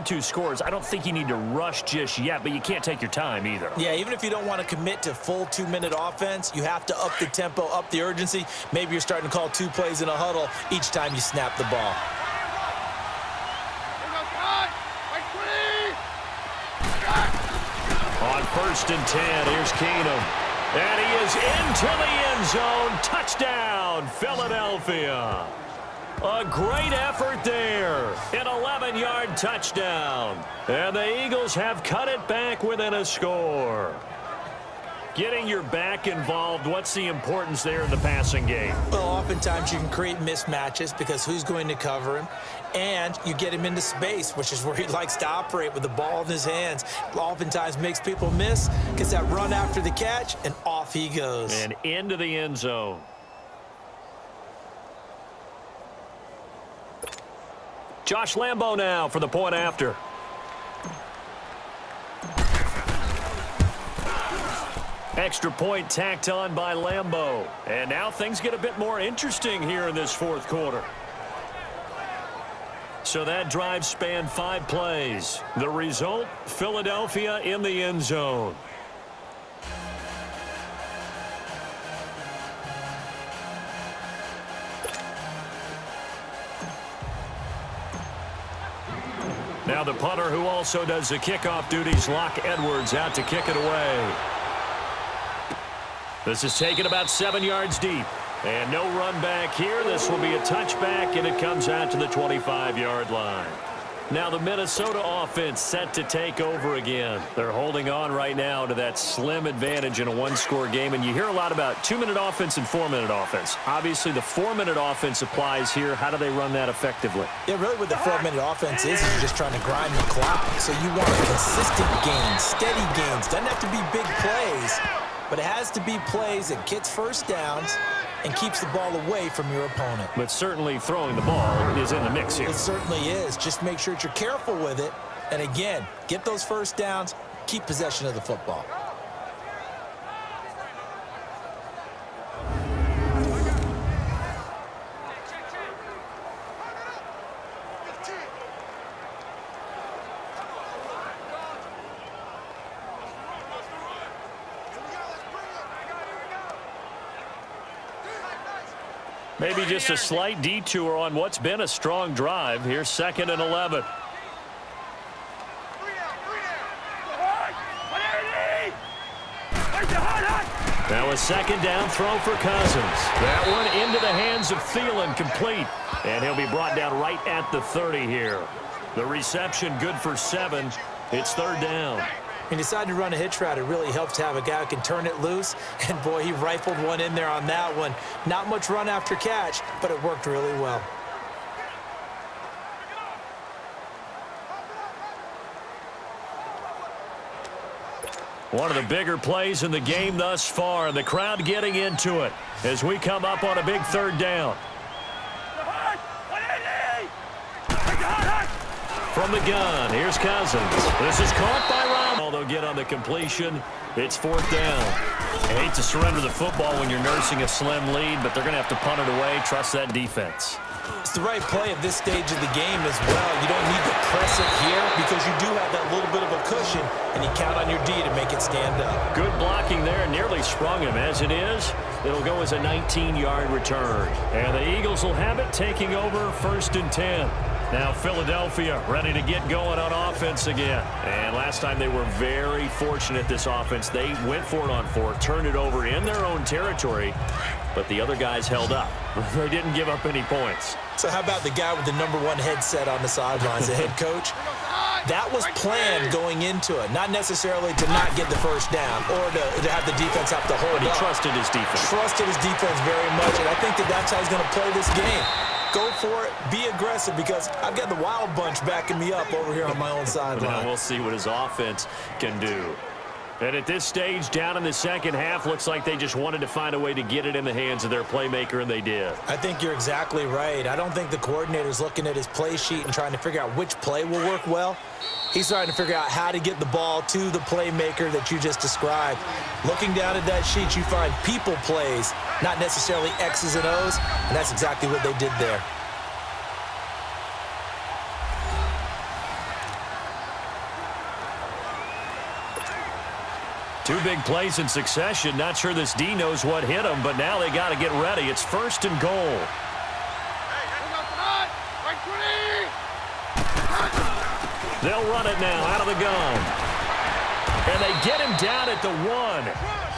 Two scores. I don't think you need to rush just yet, but you can't take your time either. Yeah, even if you don't want to commit to full 2-minute offense, you have to up the tempo, up the urgency. Maybe you're starting to call 2 plays in a huddle each time you snap the ball. On 1st and 10, here's Keenum. And he is into the end zone. Touchdown, Philadelphia. A great effort there. An 11-yard touchdown. And the Eagles have cut it back within a score. Getting your back involved, what's the importance there in the passing game? Well, oftentimes you can create mismatches because who's going to cover him? And you get him into space, which is where he likes to operate with the ball in his hands. Oftentimes makes people miss, gets that run after the catch, and off he goes. And into the end zone. Josh Lambo now for the point after. Extra point tacked on by Lambo. And now things get a bit more interesting here in this 4th quarter. So that drive spanned 5 plays. The result, Philadelphia in the end zone. Now the punter who also does the kickoff duties, Locke Edwards, out to kick it away. This is taken about 7 yards deep. And no run back here. This will be a touchback, and it comes out to the 25-yard line. Now the Minnesota offense set to take over again. They're holding on right now to that slim advantage in a 1-score game. And you hear a lot about 2-minute offense and 4-minute offense. Obviously, the 4-minute offense applies here. How do they run that effectively? Yeah, really what the 4-minute offense is you're just trying to grind the clock. So you want consistent gains, steady gains. Doesn't have to be big plays, but it has to be plays that gets first downs and keeps the ball away from your opponent. But certainly throwing the ball is in the mix here. It certainly is. Just make sure that you're careful with it. And again, get those first downs, keep possession of the football. Maybe just a slight detour on what's been a strong drive. Here's 2nd and 11. Now a 2nd down throw for Cousins. That one into the hands of Thielen, complete. And he'll be brought down right at the 30 here. The reception good for 7. It's 3rd down. He decided to run a hitch route. It really helps to have a guy who can turn it loose. And, boy, he rifled one in there on that one. Not much run after catch, but it worked really well. One of the bigger plays in the game thus far. The crowd getting into it as we come up on a big 3rd down. From the gun, here's Cousins. This is caught by Ron. They'll get on the completion. It's 4th down. I hate to surrender the football when you're nursing a slim lead, but they're going to have to punt it away. Trust that defense. It's the right play at this stage of the game as well. You don't need to press it here because you do have that little bit of a cushion, and you count on your D to make it stand up. Good blocking there. Nearly sprung him. As it is, it'll go as a 19-yard return. And the Eagles will have it, taking over 1st and 10. Now Philadelphia ready to get going on offense again. And last time they were very fortunate, this offense. They went for it on 4, turned it over in their own territory, but the other guys held up. They didn't give up any points. So how about the guy with the #1 headset on the sidelines, the head coach? That was planned going into it, not necessarily to not get the first down or to have the defense have to hold But he up. trusted his defense. Trusted his defense very much, and I think that's how he's going to play this game. Go for it. Be aggressive because I've got the wild bunch backing me up over here on my own sideline. Well, we'll see what his offense can do. And at this stage, down in the second half, looks like they just wanted to find a way to get it in the hands of their playmaker, and they did. I think you're exactly right. I don't think the coordinator's looking at his play sheet and trying to figure out which play will work well. He's trying to figure out how to get the ball to the playmaker that you just described. Looking down at that sheet, you find people plays, not necessarily X's and O's, and that's exactly what they did there. Two big plays in succession. Not sure this D knows what hit him, but now they got to get ready. It's 1st and goal. They'll run it now out of the gun. And they get him down at the 1.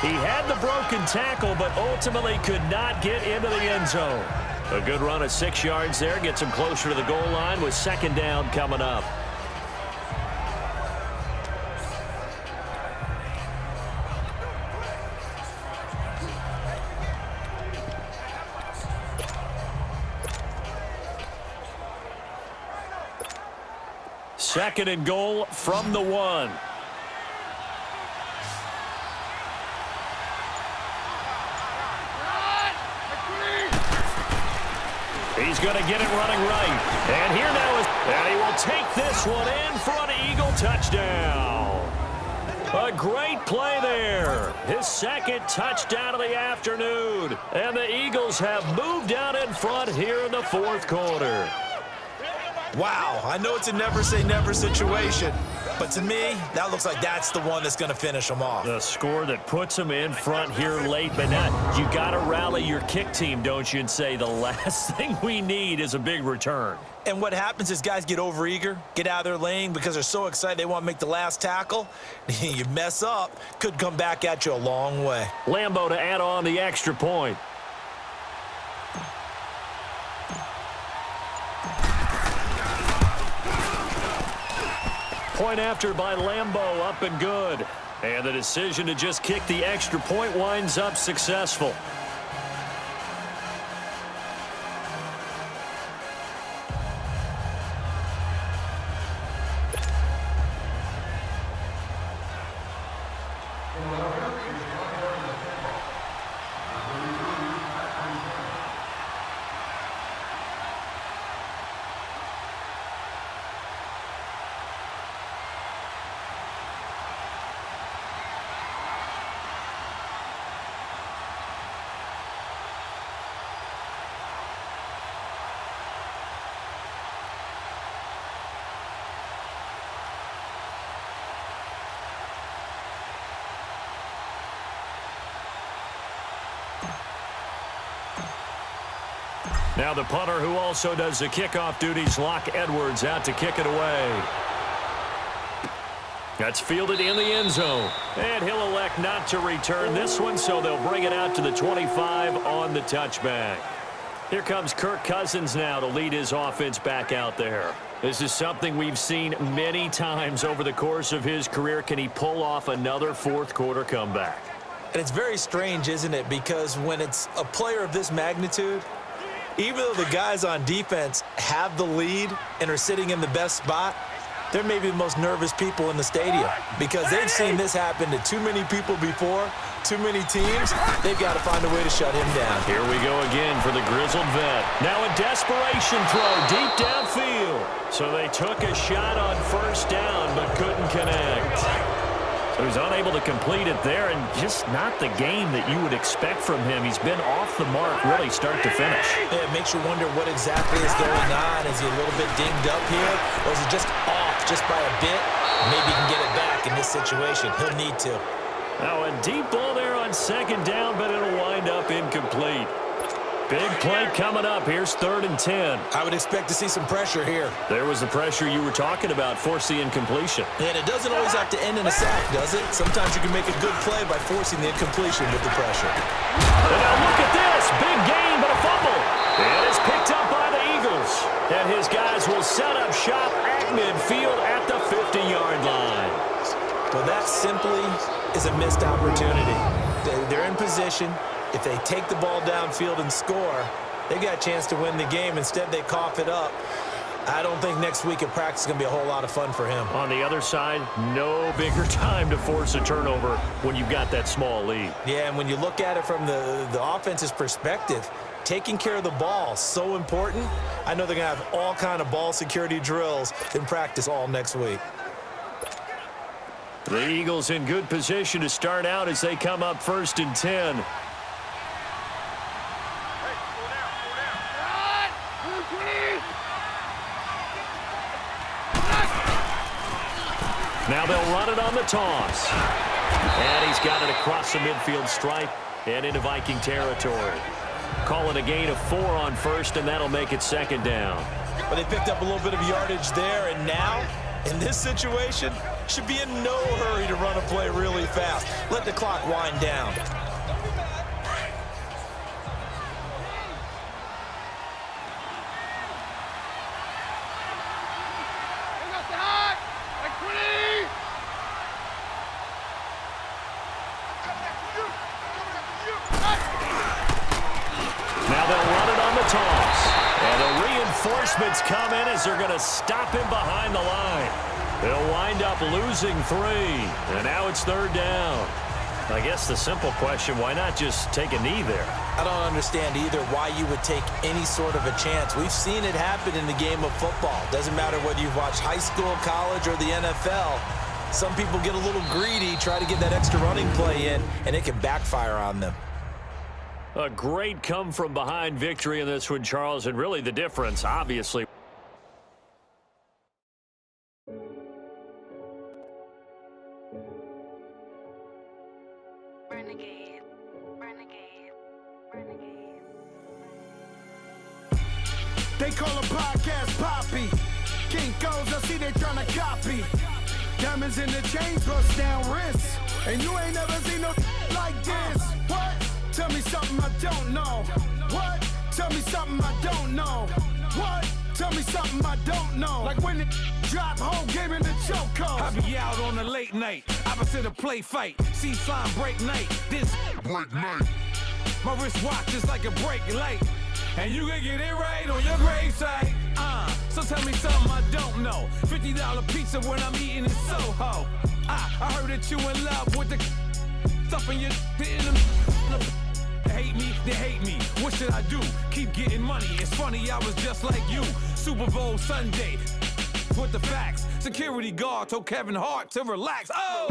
He had the broken tackle, but ultimately could not get into the end zone. A good run of 6 yards there. Gets him closer to the goal line with 2nd down coming up. Second and goal from the 1. He's going to get it running right. And here now is, and he will take this one in for an Eagle touchdown. A great play there. His 2nd touchdown of the afternoon. And the Eagles have moved out in front here in the 4th quarter. Wow, I know it's a never-say-never situation, but to me, that looks like that's the one that's going to finish them off. The score that puts them in front here late, but not. You got to rally your kick team, don't you, and say the last thing we need is a big return. And what happens is guys get overeager, get out of their lane because they're so excited they want to make the last tackle. You mess up, could come back at you a long way. Lambo to add on the extra point. Point after by Lambo, up and good. And the decision to just kick the extra point winds up successful. Now the punter who also does the kickoff duties, Locke Edwards, out to kick it away. That's fielded in the end zone. And he'll elect not to return this one, so they'll bring it out to the 25 on the touchback. Here comes Kirk Cousins now to lead his offense back out there. This is something we've seen many times over the course of his career. Can he pull off another 4th quarter comeback? And it's very strange, isn't it? Because when it's a player of this magnitude, even though the guys on defense have the lead and are sitting in the best spot, they're maybe the most nervous people in the stadium because they've seen this happen to too many people before, too many teams. They've got to find a way to shut him down. Here we go again for the grizzled vet. Now a desperation throw deep downfield. So they took a shot on 1st down but couldn't connect. So he's unable to complete it there, and just not the game that you would expect from him. He's been off the mark really start to finish. Yeah, it makes you wonder what exactly is going on. Is he a little bit dinged up here, or is he just off just by a bit? Maybe he can get it back in this situation. He'll need to. Now a deep ball there on 2nd down, but it'll wind up incomplete. Big play coming up. Here's 3rd and 10. I would expect to see some pressure here. There was the pressure you were talking about, force the incompletion. And it doesn't always have to end in a sack, does it? Sometimes you can make a good play by forcing the incompletion with the pressure. And now look at this. Big gain, but a fumble. And it's picked up by the Eagles. And his guys will set up shop at midfield at the 50-yard line. Well, that simply is a missed opportunity. They're in position. If they take the ball downfield and score, they've got a chance to win the game. Instead, they cough it up. I don't think next week at practice is going to be a whole lot of fun for him. On the other side, no bigger time to force a turnover when you've got that small lead. Yeah, and when you look at it from the offense's perspective, taking care of the ball is so important. I know they're going to have all kind of ball security drills in practice all next week. The Eagles in good position to start out as they come up 1st and 10. Now they'll run it on the toss. And he's got it across the midfield stripe and into Viking territory. Call it a gain of 4 on first, and that'll make it second down. But they picked up a little bit of yardage there, and now, in this situation, should be in no hurry to run a play really fast. Let the clock wind down. Now they'll run it on the toss. And the reinforcements come in as they're going to stop him behind the line. They'll wind up losing 3. And now it's third down. I guess the simple question, why not just take a knee there? I don't understand either why you would take any sort of a chance. We've seen it happen in the game of football. Doesn't matter whether you've watched high school, college, or the NFL. Some people get a little greedy, try to get that extra running play in, and it can backfire on them. A great come-from-behind victory in this one, Charles, and really the difference, obviously. Renegade, renegade, renegade. They call a podcast Poppy. Kinkos, I see they tryna copy. Diamonds in the chains, bust down wrists. And you ain't never seen no like this. What? Tell me something I don't know. What? Tell me something I don't know. What? Tell me something I don't know. Like when it drop, whole game in the chokehold. I be out on a late night, opposite a play fight. See slime break night, this break night. My wristwatch is like a brake light. And you can get it right on your gravesite. So tell me something I don't know. $50 pizza when I'm eating in Soho. I heard that you in love with the stuff in your hate me, they hate me. What should I do? Keep getting money. It's funny, I was just like you. Super Bowl Sunday with the facts. Security guard told Kevin Hart to relax. Oh!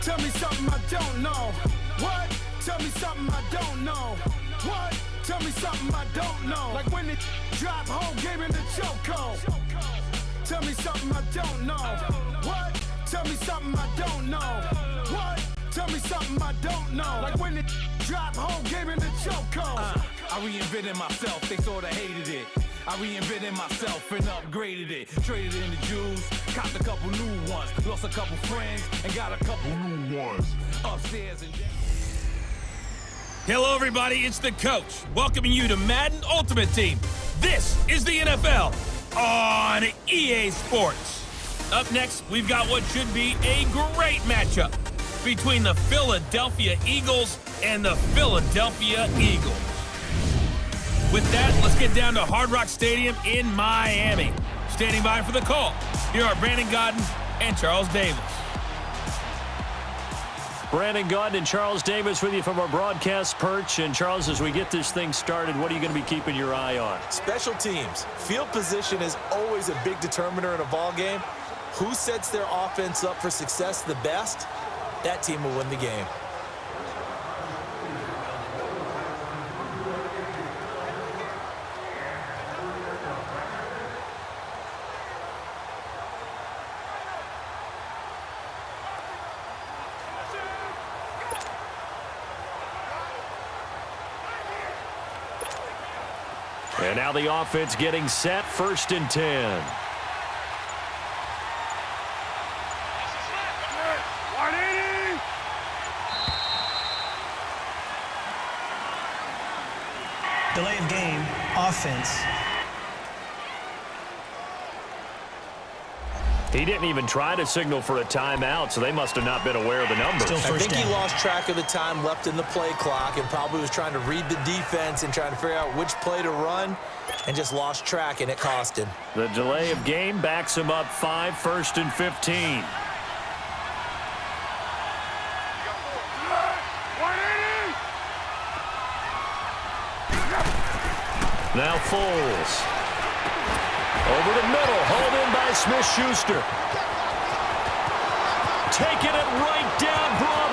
Tell me something I don't know. What? Tell me something I don't know. What? Tell me something I don't know. Like when it drop, whole game in the chokehold. Tell me something I don't know. What? Tell me something I don't know. What? Tell me something I don't know. Like when it drop, whole game in the chokehold. I reinvented myself, they sorta hated it. I reinvented myself and upgraded it. Traded in the Jews, copped a couple new ones. Lost a couple friends and got a couple new ones. Upstairs and down. Hello, everybody. It's the coach welcoming you to Madden Ultimate Team. This is the NFL on EA Sports. Up next, we've got what should be a great matchup between the Philadelphia Eagles and the Philadelphia Eagles. With that, let's get down to Hard Rock Stadium in Miami. Standing by for the call, here are Brandon Gaudin and Charles Davis. Brandon Gaudin and Charles Davis with you from our broadcast perch. And Charles, as we get this thing started, what are you going to be keeping your eye on? Special teams. Field position is always a big determiner in a ball game. Who sets their offense up for success the best? That team will win the game. And now the offense getting set, 1st and 10. Delay of game, offense. He didn't even try to signal for a timeout, so they must have not been aware of the numbers. Still I first think down. he lost track of the time left in the play clock and probably was trying to read the defense and trying to figure out which play to run and just lost track, and it cost him. The delay of game backs him up 5, 1st and 15. Now Foles. Over the middle, hauled in by Smith-Schuster. Taking it right down broad